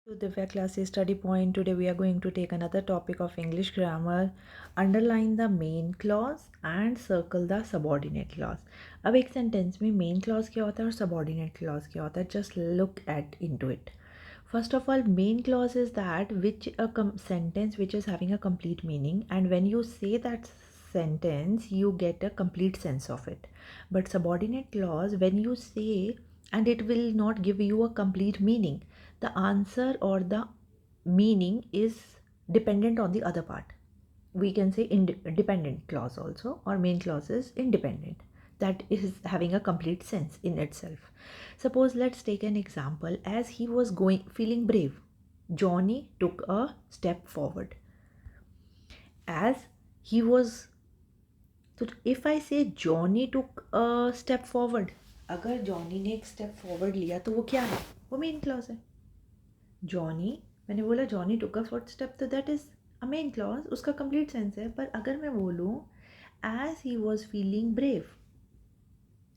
To Divya Classes Study Point. Today we are going to take another topic of English grammar. Underline the main clause and circle the subordinate clause. अब एक sentence में main clause क्या होता है और subordinate clause क्या होता है, just look at into it. First of all, main clause is that which sentence which is having a complete meaning, and when you say that sentence you get a complete sense of it. But subordinate clause, when you say and it will not give you a complete meaning, the answer or the meaning is dependent on the other part. We can say dependent clause also, or main clause is independent, that is having a complete sense in itself. Suppose let's take an example. As he was going feeling brave, Johnny took a step forward. As he was, तो if I say Johnny took a step forward, अगर Johnny ने एक step forward लिया तो वो क्या है, वो मेन क्लॉज है. जॉनी, मैंने बोला Johnny took a first step, तो that is a main clause, उसका कंप्लीट सेंस है. पर अगर मैं बोलूँ as he was feeling brave,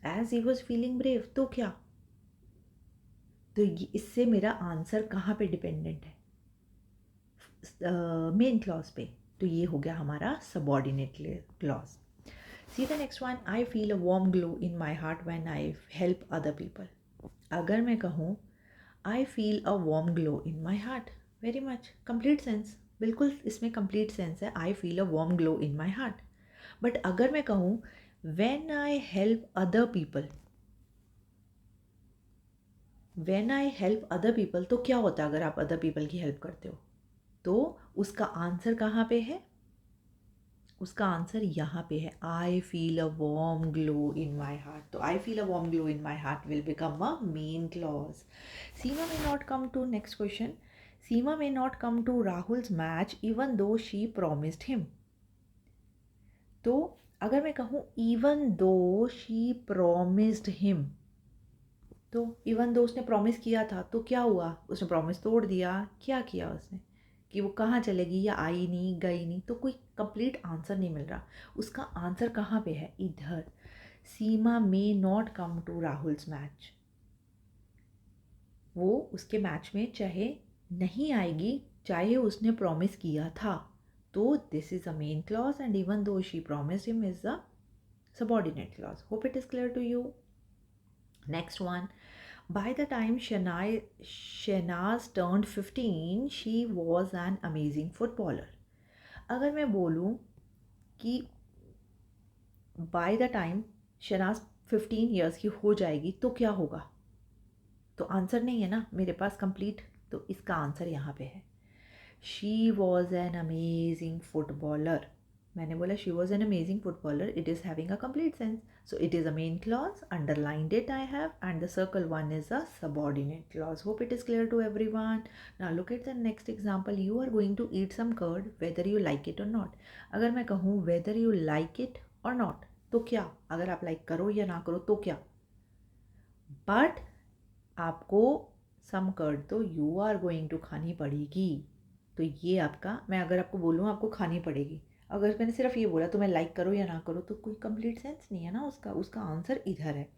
as he was feeling brave, तो क्या, तो इससे मेरा आंसर कहाँ पे डिपेंडेंट है, मेन क्लॉज पे. तो ये हो गया हमारा subordinate clause. See the next one. I feel a warm glow in my heart when I help other people. अगर मैं कहूँ I feel a warm glow in my heart, very much complete sense, बिल्कुल इसमें complete sense है. I feel a warm glow in my heart. But अगर मैं कहूँ when I help other people, when I help other people, तो क्या होता है अगर आप other people की help करते हो, तो उसका आंसर कहाँ पे है, उसका आंसर यहाँ पे है. I feel a warm glow in my heart. तो I feel a warm glow in my heart will become a main clause. Seema may not come to next question. Seema may not come to Rahul's match even though she promised him. तो अगर मैं कहूँ even though she promised him, तो even though उसने promise किया था, तो क्या हुआ, उसने प्रॉमिस तोड़ दिया. क्या किया उसने, कि वो कहाँ चलेगी, या आई नहीं, गई नहीं, तो कोई कंप्लीट आंसर नहीं मिल रहा. उसका आंसर कहाँ पे है, इधर. Seema may not come to Rahul's match, वो उसके मैच में चाहे नहीं आएगी, चाहे उसने प्रॉमिस किया था. तो this is a main clause, and even though she promise him is a subordinate clause. Hope it is clear to you. Next one. By the time Shehnaz turned 15, she was an amazing footballer. अगर मैं बोलूँ कि by the time Shahnaz 15 years की हो जाएगी तो क्या होगा, तो आंसर नहीं है ना मेरे पास कंप्लीट, तो इसका आंसर यहाँ पे है. She was an amazing footballer. मैंने बोला she was an amazing footballer, it is having a complete sense, so it is a main clause, underlined it I have, and the circle one is a subordinate clause. Hope it is clear to everyone. Now look at the next example. You are going to eat some curd whether you like it or not. अगर मैं कहूँ whether you like it or not, तो क्या, अगर आप like करो या ना करो तो क्या, बट आपको सम कर्ड तो यू आर गोइंग टू खानी पड़ेगी. तो ये आपका, मैं अगर आपको बोलूँ आपको खानी पड़ेगी, अगर मैंने सिर्फ ये बोला तो मैं लाइक करो या ना करो, तो कोई कंप्लीट सेंस नहीं है ना उसका. उसका आंसर इधर है.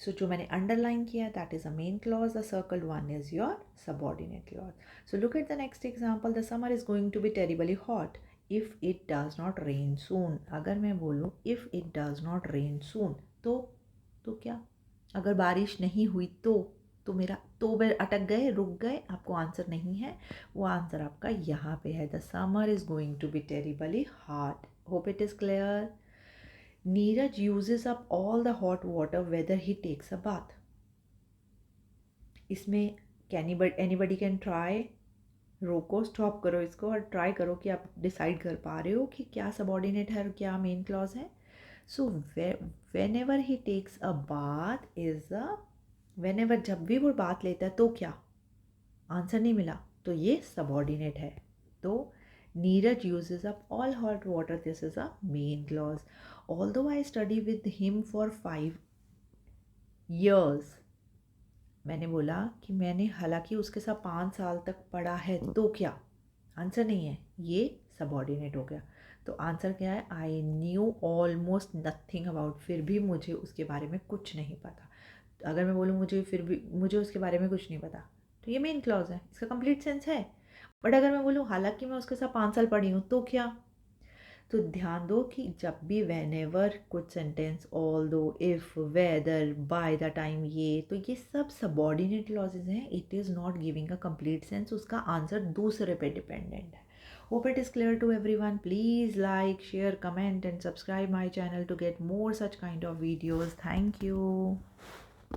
सो जो मैंने अंडरलाइन किया है that is a main clause, the circle one is your subordinate clause. So look at the next example. The summer is going to be terribly hot if it does not rain soon. अगर मैं बोलूँ if it does not rain soon, तो क्या, अगर बारिश नहीं हुई तो मेरा, तो वे अटक गए, रुक गए, आपको आंसर नहीं है. वो आंसर आपका यहाँ पे है. The summer is going to be terribly hot. Hope it is clear. Neeraj uses up all the hot water whether he takes a bath. इसमें एनीबडी कैन ट्राई. रोको, स्टॉप करो इसको और ट्राई करो कि आप डिसाइड कर पा रहे हो कि क्या सबॉर्डिनेट है और क्या मेन क्लॉज है. सो whenever he takes a bath is a, whenever जब भी वो बात लेता है तो क्या, आंसर नहीं मिला, तो ये सबॉर्डिनेट है. तो Neeraj uses up all hot water, this is a main clause. Although I study with him for 5 years, मैंने बोला कि मैंने हालांकि उसके साथ 5 साल तक पढ़ा है, तो क्या, आंसर नहीं है, ये सबॉर्डिनेट हो गया. तो आंसर क्या है, I knew almost nothing about, फिर भी मुझे उसके बारे में कुछ नहीं पता. अगर मैं बोलूँ मुझे फिर भी, मुझे उसके बारे में कुछ नहीं पता, तो ये मेन क्लॉज है, इसका कंप्लीट सेंस है। बट अगर मैं बोलूँ हालांकि मैं उसके साथ 5 साल पढ़ी हूँ, तो क्या? तो ध्यान दो कि जब भी वेन एवर कुछ sentence, although, if, whether, by the time, तो ये सब सबॉर्डिनेट क्लॉजेज हैं. It is not giving a complete sense. उसका आंसर दूसरे पे डिपेंडेंट है. Hope it is clear to everyone. Please like, share, comment and subscribe my channel to get more such kind of videos. Thank you.